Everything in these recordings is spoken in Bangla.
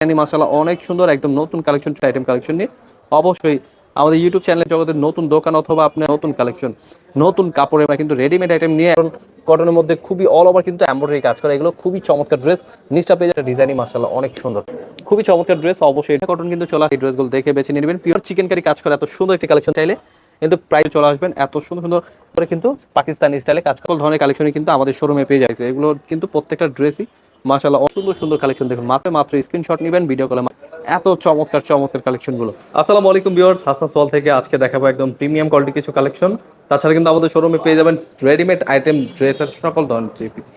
মাশাআল্লাহ অনেক সুন্দর একদম নতুন কালেকশন আইটেম কালেকশন নিয়ে অবশ্যই আমাদের ইউটিউব চ্যানেলে জগতের নতুন দোকান অথবা আপনার নতুন কালেকশন নতুন কাপড়ে আমরা কিন্তু রেডিমেড আইটেম নিয়ে এখন কটনের মধ্যে খুবই অল ওভার কিন্তু এমব্রয়ডারি কাজ করা, এগুলো খুবই চমৎকার ড্রেস। নিচটা পেয়ে যাচ্ছে ডিজাইনই মাশাআল্লাহ অনেক সুন্দর, খুবই চমৎকার ড্রেস। অবশ্যই এটা কটন কিন্তু চলে আসে, এই ড্রেসগুলো দেখে বেছে নিয়ে নেবেন। পিওর চিকেন কারি কাজ করা এত সুন্দর একটি কালেকশন চাইলে কিন্তু প্রায় চলে আসবেন। এত সুন্দর সুন্দর করে কিন্তু পাকিস্তানি স্টাইলে কাজ করা ধরনের কালেকশনই কিন্তু আমাদের শোরুমে পেয়ে যাচ্ছে। এগুলো কিন্তু প্রত্যেকটা ড্রেসই মাশাআল্লাহ সুন্দর সুন্দর কালেকশন। দেখুন মাত্র স্ক্রিনশট নেবেন ভিডিও কলে, এত চমৎকার চমৎকার কালেকশন গুলো। আসসালামু আলাইকুম ভিউয়ার্স, হাসান সোয়াল থেকে আজকে দেখাবো একদম প্রিমিয়াম কোয়ালিটি কিছু কালেকশন। তাছাড়া কিন্তু আমাদের শোরুমে পেয়ে যাবেন রেডিমেড আইটেম ড্রেসের সকল ধরনের থ্রি পিস,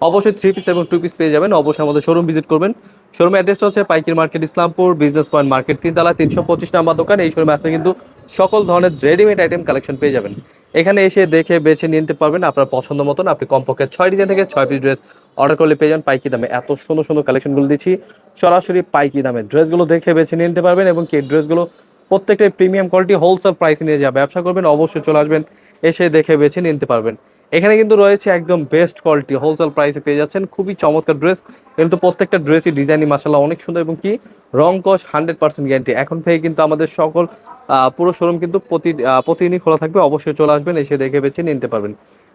অবশ্যই থ্রি পিস এবং টু পিস পেয়ে যাবেন। অবশ্যই আমাদের শোরুম ভিজিট করবেন। শোরুম অ্যাড্রেসটা হচ্ছে পাইকির market, Islampur business point market, 3 তলা 325 নাম্বার দোকান। এই শোরুমে আসলে কিন্তু সকল ধরনের রেডিমেড আইটেম কালেকশন পেয়ে যাবেন। এখানে এসে দেখে বেছে নিতে পারবেন আপনার পছন্দ মতন। আপনি কমপক্ষে 6 ডিজাইন থেকে 6 পিস ড্রেস অর্ডার করলে পেয়ে যান পাইকি দামে। এত সুন্দর সুন্দর কালেকশনগুলো দিচ্ছি সরাসরি পাইকি দামে। ড্রেসগুলো দেখে বেছে নিয়ে নিতে পারবেন এবং কি ড্রেসগুলো প্রত্যেকটাই প্রিমিয়াম কোয়ালিটি হোলসেল প্রাইসে নিয়ে যা ব্যবসা করবেন অবশ্যই চলে আসবেন, এসে দেখে বেছে নিতে পারবেন। এখানে কিন্তু রয়েছে একদম বেস্ট কোয়ালিটি হোলসেল প্রাইসে পেয়ে যাচ্ছেন খুবই চমৎকার ড্রেস। কিন্তু প্রত্যেকটা ড্রেসই ডিজাইনই মাশাআল্লাহ অনেক সুন্দর এবং কি রং কস 100% গ্যারান্টি। এখন থেকে কিন্তু আমাদের সকল পুরো শোরুম কিন্তু প্রতিদিনই খোলা থাকবে। অবশ্যই চলে আসবেন, এসে দেখে বেছে নিতে পারবেন।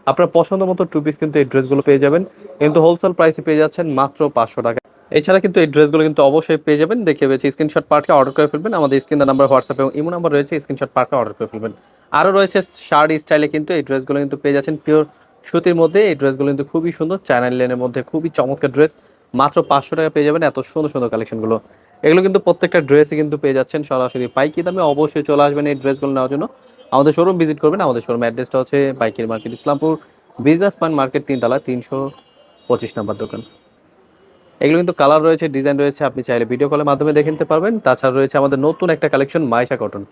আপনার পছন্দ মতো টু পিস কিন্তু এই ড্রেসগুলো পেয়ে যাবেন, কিন্তু হোলসেল প্রাইসে পেয়ে যাচ্ছেন মাত্র 500 টাকা। এছাড়া কিন্তু এই ড্রেসগুলো কিন্তু অবশ্যই পেয়ে যাবেন, দেখে বেছে স্ক্রিনশট পাঠিয়ে অর্ডার করে ফেলবেন। আমাদের স্ক্রিন নাম্বার হোয়াটসঅ্যাপ এবং ইমো নাম্বার রয়েছে, স্ক্রিনশট পাঠিয়ে অর্ডার করে ফেলবেন। আরও রয়েছে শার্ট স্টাইলে কিন্তু এই ড্রেসগুলো কিন্তু পেয়ে যাচ্ছেন পিওর সুতির মধ্যে। এই ড্রেসগুলো কিন্তু খুবই সুন্দর, চায়না লেনের মধ্যে খুবই চমৎকার ড্রেস। মাত্র 500 টাকা পেয়ে যাবেন এত সুন্দর সুন্দর কালেকশনগুলো। এগুলো কিন্তু প্রত্যেকটা ড্রেসই কিন্তু পেয়ে যাচ্ছেন সরাসরি পাইকি দামে। অবশ্যই চলে আসবেন এই ড্রেসগুলো নেওয়ার জন্য, আমাদের শোরুম ভিজিট করবেন। আমাদের শোরুম অ্যাড্রেসটা হচ্ছে পাইকির market, Islampur business point market, 3 তলা 325 নাম্বার দোকান। এগুলো কিন্তু কালার রয়েছে, ডিজাইন রয়েছে, আপনি চাইলে ভিডিও কলের মাধ্যমে দেখে নিতে পারবেন। তাছাড়া রয়েছে আমাদের নতুন একটা কালেকশন মাইশা কটন।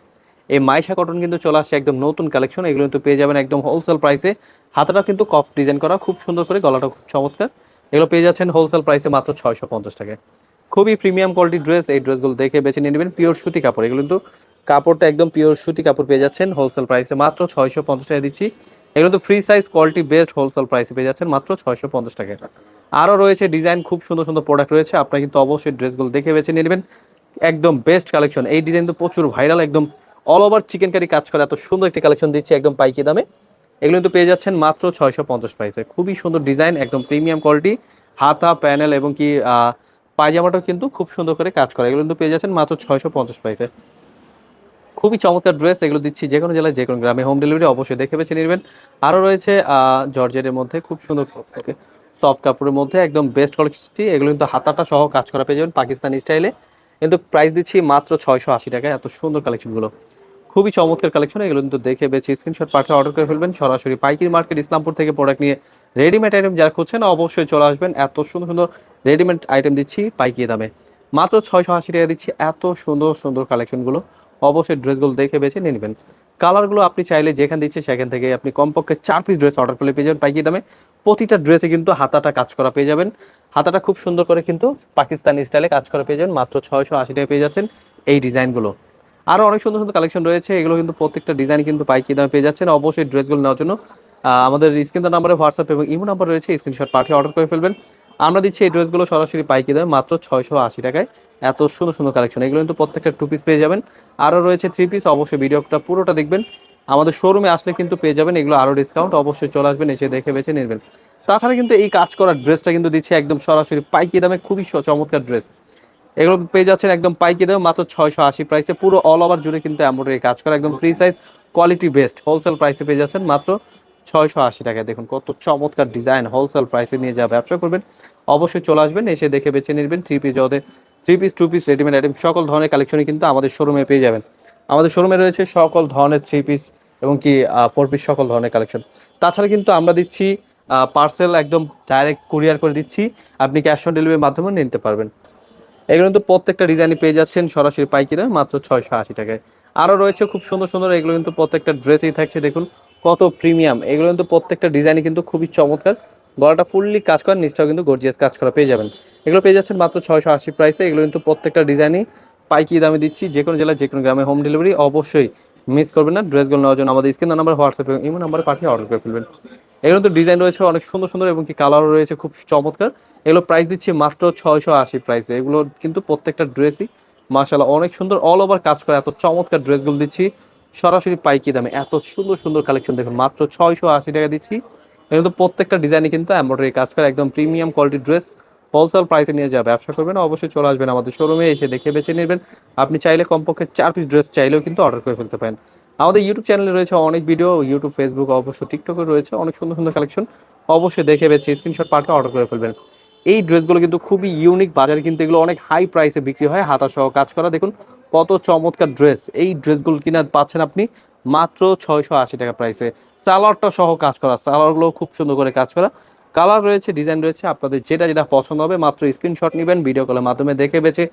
এই মাইশা কটন কিন্তু চলে আসছে একদম নতুন কালেকশন। এগুলো কিন্তু পেয়ে যাবেন একদম হোলসেল প্রাইসে। হাতাটা কিন্তু কফ ডিজাইন করা খুব সুন্দর করে, গলাটা খুব চমৎকার। এগুলো পেয়ে যাচ্ছেন হোলসেল প্রাইসে মাত্র 650 টাকায়। খুবই প্রিমিয়াম কোয়ালিটি ড্রেস। এই ড্রেসগুলো দেখে বেছে নিয়ে নেবেন। পিওর সুতি কাপড়, এগুলো কিন্তু কাপড়টা একদম পিওর সুতি কাপড় পেয়ে যাচ্ছেন হোলসেল প্রাইসে মাত্র 650 টাকা দিচ্ছি। এগুলো তো free size quality best wholesale প্রাইসে পেয়ে যাচ্ছেন মাত্র 650 টাকায়। আরও রয়েছে ডিজাইন, খুব সুন্দর সুন্দর প্রোডাক্ট রয়েছে। আপনারা কিন্তু অবশ্যই ড্রেসগুলো দেখে বেছে নিয়ে নেবেন। একদম বেস্ট কালেকশন। এই ডিজাইন তো প্রচুর ভাইরাল, একদম অল ওভার চিকেন কারি কাজ করে এত সুন্দর একটি কালেকশন দিচ্ছে একদম পাইকি দামে। এগুলো কিন্তু পেয়ে যাচ্ছেন মাত্র 650 প্রাইসে। খুবই সুন্দর ডিজাইন, একদম প্রিমিয়াম কোয়ালিটি। হাতা প্যানেল এবং কি পায়জামাটাও কিন্তু খুব সুন্দর করে কাজ করে। এগুলো কিন্তু পেয়ে যাচ্ছেন মাত্র 650 প্রাইসে। খুবই চমৎকার ড্রেস। এগুলো দিচ্ছি যে কোনো জেলায় যে কোনো গ্রামে হোম ডেলিভারি, অবশ্যই দেখে বেছে নেবেন। আরও রয়েছে জর্জেটের মধ্যে খুব সুন্দর সফট কাপড়ের মধ্যে একদম বেস্ট কোয়ালিটি। এগুলো কিন্তু হাতাটা সহ কাজ করা পেয়ে যাবেন পাকিস্তানি স্টাইলে। কিন্তু প্রাইস দিচ্ছি মাত্র 680 টাকায়। এত সুন্দর কালেকশনগুলো, খুবই চমৎকার কালেকশন। এগুলো কিন্তু দেখে বেছে স্ক্রিনশট পাঠিয়ে অর্ডার করে ফেলবেন। সরাসরি পাইকির মার্কেট ইসলামপুর থেকে প্রোডাক্ট নিয়ে রেডিমেড আইটেম যারা খুঁজছেন অবশ্যই চলে আসবেন। এত সুন্দর সুন্দর রেডিমেড আইটেম দিচ্ছি পাইকি দামে মাত্র 680 টাকা দিচ্ছি। এত সুন্দর সুন্দর কালেকশনগুলো অবশ্যই ড্রেসগুলো দেখে বেছে নিয়ে নেবেন। কালারগুলো আপনি চাইলে যেখান দিচ্ছে সেখান থেকে আপনি কমপক্ষে 4 পিস ড্রেস অর্ডার করলে পেয়ে যাবেন পাইকি দামে। প্রতিটা ড্রেসে কিন্তু হাতাটা কাজ করা পেয়ে যাবেন। হাতাটা খুব সুন্দর করে কিন্তু পাকিস্তানি স্টাইলে কাজ করা পেয়ে যাবেন মাত্র 680 টাকা পেয়ে যাচ্ছেন এই ডিজাইনগুলো। আরও অনেক সুন্দর সুন্দর কালেকশন রয়েছে। এগুলো কিন্তু প্রত্যেকটা ডিজাইন কিন্তু পাইকি দামে পেয়ে যাচ্ছেন। অবশ্যই ড্রেসগুলো নেওয়ার জন্য আমাদের স্ক্রিন নাম্বারে হোয়াটসঅ্যাপ এবং ইমো নাম্বার রয়েছে, স্ক্রিনশট পাঠিয়ে অর্ডার করে ফেলবেন। আমরা দিচ্ছি এই ড্রেসগুলো সরাসরি পাইকি দামে মাত্র 680 টাকায়। এত সুন্দর সুন্দর কালেকশন। এগুলো কিন্তু প্রত্যেকটা টু পিস পেয়ে যাবেন। আরও রয়েছে থ্রি পিস, অবশ্যই ভিডিওটা পুরোটা দেখবেন। আমাদের শোরুমে আসলে কিন্তু পেয়ে যাবেন এগুলো আরও ডিসকাউন্ট। অবশ্যই চলে আসবেন, এসে দেখে বেছে নেবেন। তাছাড়া কিন্তু এই কাজ করার ড্রেসটা কিন্তু দিচ্ছে একদম সরাসরি পাইকি দামে, খুবই চমৎকার ড্রেস। এগুলো পেয়ে যাচ্ছেন একদম পাইকি দামে মাত্র 680 প্রাইসে। পুরো অল ওভার জুড়ে কিন্তু এমব্রয়ডারি কাজ করা, একদম free size quality best wholesale প্রাইসে পেয়ে যাচ্ছেন মাত্র 680 টাকায়। দেখুন কত চমৎকার ডিজাইন, হোলসেল প্রাইসে নিয়ে যা ব্যবসা করবেন অবশ্যই চলে আসবেন, এসে দেখে বেছে নেবেন। থ্রি পিস জগতে three piece two piece readymade item সকল ধরনের কালেকশনই কিন্তু আমাদের শোরুমে পেয়ে যাবেন। আমাদের শোরুমে রয়েছে সকল ধরনের থ্রি পিস এবং কি ফোর পিস সকল ধরনের কালেকশন। তাছাড়া কিন্তু আমরা দিচ্ছি পার্সেল একদম ডাইরেক্ট কুরিয়ার করে দিচ্ছি, আপনি ক্যাশ অন ডেলিভারির মাধ্যমে নিতে পারবেন। এগুলো কিন্তু প্রত্যেকটা ডিজাইনই পেয়ে যাচ্ছেন সরাসরি পাইকি দামে মাত্র 680 টাকায়। আরও রয়েছে খুব সুন্দর সুন্দর, এগুলো কিন্তু প্রত্যেকটা ড্রেসেই থাকছে দেখুন কত প্রিমিয়াম। এগুলো কিন্তু প্রত্যেকটা ডিজাইনই কিন্তু খুবই চমৎকার। গলাটা ফুললি কাজ করা, নিচটাও কিন্তু গর্জিয়াস কাজ করা পেয়ে যাবেন। এগুলো পেয়ে যাচ্ছেন মাত্র 680 প্রাইসে। এগুলো কিন্তু প্রত্যেকটা ডিজাইনই পাইকি দামে দিচ্ছি, যে কোনো জেলায় যে কোনো গ্রামে হোম ডেলিভারি। অবশ্যই মিস করবেন না। ড্রেসগুলো নেওয়ার জন্য আমাদের স্ক্রিন নাম্বার হোয়াটসঅ্যাপ এবং ইমো নাম্বারে পাঠিয়ে অর্ডার করে ফেলবেন। এগুলো তো ডিজাইন রয়েছে অনেক সুন্দর সুন্দর এবং কি কালারও রয়েছে খুব চমৎকার। এগুলো প্রাইস দিচ্ছি মাত্র 680 প্রাইসে। এগুলো কিন্তু প্রত্যেকটা ড্রেসই মাশাআল্লাহ অনেক সুন্দর, অল ওভার কাজ করা এত চমৎকার ড্রেসগুলো দিচ্ছি সরাসরি পাইকি দামে। এত সুন্দর সুন্দর কালেকশন দেখুন, মাত্র 680 টাকা দিচ্ছি। এগুলো তো প্রত্যেকটা ডিজাইনে কিন্তু এমব্রয়ডারি কাজ করা, একদম প্রিমিয়াম কোয়ালিটির ড্রেস। হোলসেল প্রাইসে নিয়ে যা ব্যবসা করবেন অবশ্যই চলে আসবেন আমাদের শোরুমে, এসে দেখে বেছে নেবেন। আপনি চাইলে কমপক্ষে 4 পিস ড্রেস চাইলেও কিন্তু অর্ডার করে ফেলতে পারেন। আমাদের ইউটিউব চ্যানেলে রয়েছে অনেক ভিডিও, ইউটিউব, ফেসবুক, অবশ্য টিকটকে রয়েছে অনেক সুন্দর সুন্দর কালেকশন। অবশ্যই দেখে বেছে স্ক্রিনশট পাঠিয়ে অর্ডার করে ফেলবেন। এই ড্রেসগুলো কিন্তু খুবই ইউনিক, বাজারে কিন্তু এগুলো অনেক হাই প্রাইসে বিক্রি হয়। হাতা সহ কাজ করা, দেখুন কত চমৎকার ড্রেস। এই ড্রেসগুলো কিনা পাচ্ছেন আপনি মাত্র 680 টাকা প্রাইসে। সালোয়ারটা সহ কাজ করা, সালোয়ারগুলো খুব সুন্দর করে কাজ করা, কালার রয়েছে, ডিজাইন রয়েছে, আপনাদের যেটা যেটা পছন্দ হবে মাত্র স্ক্রিনশট নেবেন, ভিডিও কলের মাধ্যমে দেখে বেছে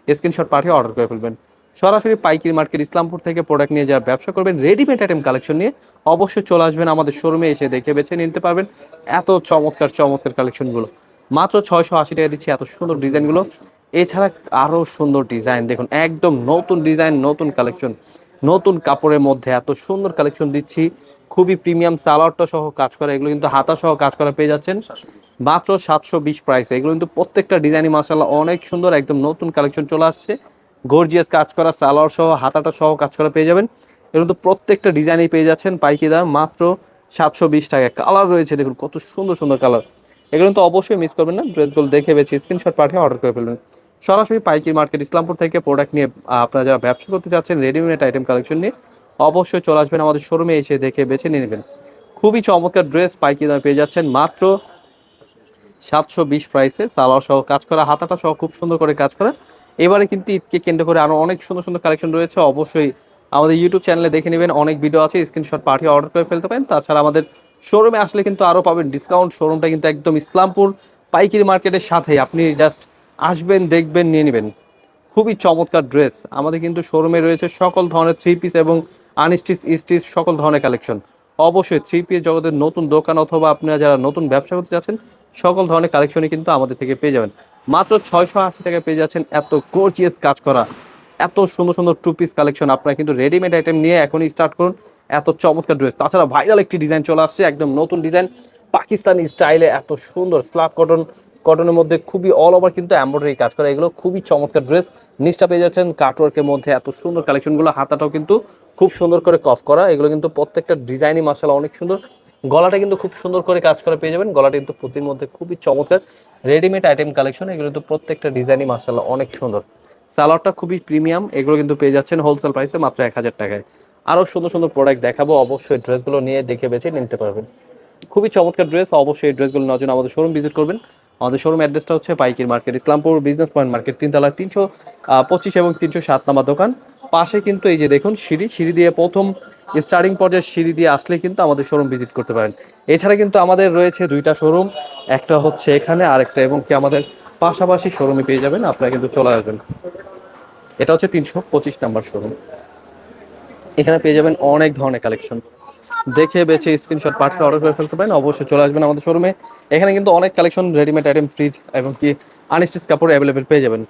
স্ক্রিনশট পাঠিয়ে অর্ডার করে ফেলবেন। সরাসরি পাইকারি মার্কেট ইসলামপুর থেকে প্রোডাক্ট নিয়ে যারা ব্যবসা করবেন রেডিমেড আইটেম কালেকশন নিয়ে অবশ্যই চলে আসবেন আমাদের শোরুমে, এসে দেখে বেছে নিতে পারবেন এত চমৎকার চমৎকার কালেকশনগুলো। মাত্র 680 টাকা দিচ্ছি এত সুন্দর ডিজাইনগুলো। এছাড়া আরও সুন্দর ডিজাইন দেখুন, একদম নতুন ডিজাইন, নতুন কালেকশন, নতুন কাপড়ের মধ্যে এত সুন্দর কালেকশন দিচ্ছি। খুবই প্রিমিয়াম, সালোয়ারটা সহ কাজ করা, এগুলো কিন্তু হাতা সহ কাজ করা পেয়ে যাচ্ছেন মাত্র 720 প্রাইসে। এগুলো কিন্তু প্রত্যেকটা ডিজাইনই মাশাআল্লাহ অনেক সুন্দর, একদম নতুন কালেকশন চলে আসছে। গর্জিয়াস কাজ করা, সালোয়ার সহ হাতাটা সহ কাজ করা পেয়ে যাবেন। এগুলো কিন্তু প্রত্যেকটা ডিজাইনই পেয়ে যাচ্ছেন পাইকারি দাম মাত্র 720 টাকা। কালার রয়েছে দেখুন কত সুন্দর সুন্দর কালার। এগুলো তো অবশ্যই মিস করবেন না, ড্রেসগুলো দেখে বেছে স্ক্রিনশট পাঠিয়ে অর্ডার করে ফেলবেন। সরাসরি পাইকারি মার্কেট ইসলামপুর থেকে প্রোডাক্ট নিয়ে আপনারা যারা ব্যবসা করতে চাচ্ছেন রেডিমেড আইটেম কালেকশন নিয়ে অবশ্যই চলে আসবেন আমাদের শোরুমে, এসে দেখে বেছে নিয়ে নেবেন। খুবই চমৎকার ড্রেস পাইকারি দামে পেয়ে যাচ্ছেন মাত্র 720 প্রাইসে। সালোয়ার সহ কাজ করা, হাতাটা সহ খুব সুন্দর করে কাজ করা। এবারে কিন্তু ঈদকে কেন্দ্র করে আরো অনেক সুন্দর সুন্দর কালেকশন রয়েছে, অবশ্যই আমাদের ইউটিউব চ্যানেলে দেখে নেবেন, অনেক ভিডিও আছে, স্ক্রিনশট পাঠিয়ে অর্ডার করে ফেলতে পারেন। তাছাড়া আমাদের শোরুমে আসলে কিন্তু আরও পাবেন ডিসকাউন্ট। শোরুমটা কিন্তু একদম ইসলামপুর পাইকারি মার্কেটের সাথে, আপনি জাস্ট আসবেন, দেখবেন, নিয়ে নেবেন। খুবই চমৎকার ড্রেস। আমাদের কিন্তু শোরুমে রয়েছে সকল ধরনের থ্রি পিস এবং আনস্টিচ স্টিচ সকল ধরনের কালেকশন। অবশ্যই থ্রি পিস জগতের নতুন দোকান অথবা আপনারা যারা নতুন ব্যবসা করতে চাচ্ছেন সকল ধরনের কালেকশনই কিন্তু আমাদের থেকে পেয়ে যাবেন। মাত্র 680 টাকায় পেয়ে যাচ্ছেন এত গর্জিয়াস কাজ করা, এত সুন্দর সুন্দর টু পিস কালেকশন। আপনারা কিন্তু রেডিমেড আইটেম নিয়ে এখনই স্টার্ট করুন, এত চমৎকার ড্রেস। তাছাড়া ভাইরাল একটি ডিজাইন চলে আসছে, একদম নতুন ডিজাইন, পাকিস্তানি স্টাইলে এত সুন্দর স্ল্যাব কটন, কটনের মধ্যে খুবই অল ওভার কিন্তু এমব্রয়ডারি কাজ করা। এগুলো খুবই চমৎকার ড্রেস। নিচটা পেয়ে যাচ্ছেন কাটওয়ার্কের মধ্যে এত সুন্দর কালেকশনগুলো, হাতাটাও কিন্তু খুব সুন্দর করে কফ করা। এগুলো কিন্তু প্রত্যেকটা ডিজাইনই মাশাআল্লাহ অনেক সুন্দর। গলাটা কিন্তু খুব সুন্দর করে কাজ করা পেয়ে যাবেন, গলাটা কিন্তু পুঁতির মধ্যে খুবই চমৎকার। রেডিমেড আইটেম কালেকশন, এগুলো কিন্তু প্রত্যেকটা ডিজাইনই মাশাআল্লাহ অনেক সুন্দর। সালোয়ারটা খুবই প্রিমিয়াম, এগুলো কিন্তু পেয়ে যাচ্ছেন হোলসেল প্রাইসে মাত্র 1000 টাকায়। আরও সুন্দর সুন্দর প্রোডাক্ট দেখাবো, অবশ্যই ড্রেসগুলো নিয়ে দেখে বেছে নিতে পারবেন। খুবই চমৎকার ড্রেস, অবশ্যই এই ড্রেসগুলো নেওয়ার জন্য আমাদের শোরুম ভিজিট করবেন। আমাদের শোরুম অ্যাড্রেসটা হচ্ছে পাইকারি market Islampur business point market, 3তলা 325 এবং 307 নাম্বার দোকান। পাশে কিন্তু এই যে দেখুন সিঁড়ি, সিঁড়ি দিয়ে প্রথম স্টার্টিং পর্যায়ে সিঁড়ি দিয়ে আসলে কিন্তু আমাদের শোরুম ভিজিট করতে পারেন। এছাড়া কিন্তু আমাদের রয়েছে দুইটা শোরুম, একটা হচ্ছে এখানে আরেকটা, এবং কি আমাদের পাশাপাশি শোরুমে পেয়ে যাবেন, আপনারা কিন্তু চলে আসবেন। এটা হচ্ছে 325 নাম্বার শোরুম। এখানে পেয়ে যাবেন অনেক ধরনের কালেকশন, দেখে বেছে স্ক্রিনশট পাঠিয়ে অর্ডার করে ফেলতে পারেন। অবশ্যই চলে আসবেন আমাদের শোরুমে, এখানে কিন্তু অনেক কালেকশন রেডিমেড আইটেম, ফ্রিজ এবং কি আনস্টিচ কাপড় অ্যাভেলেবেল পেয়ে যাবেন।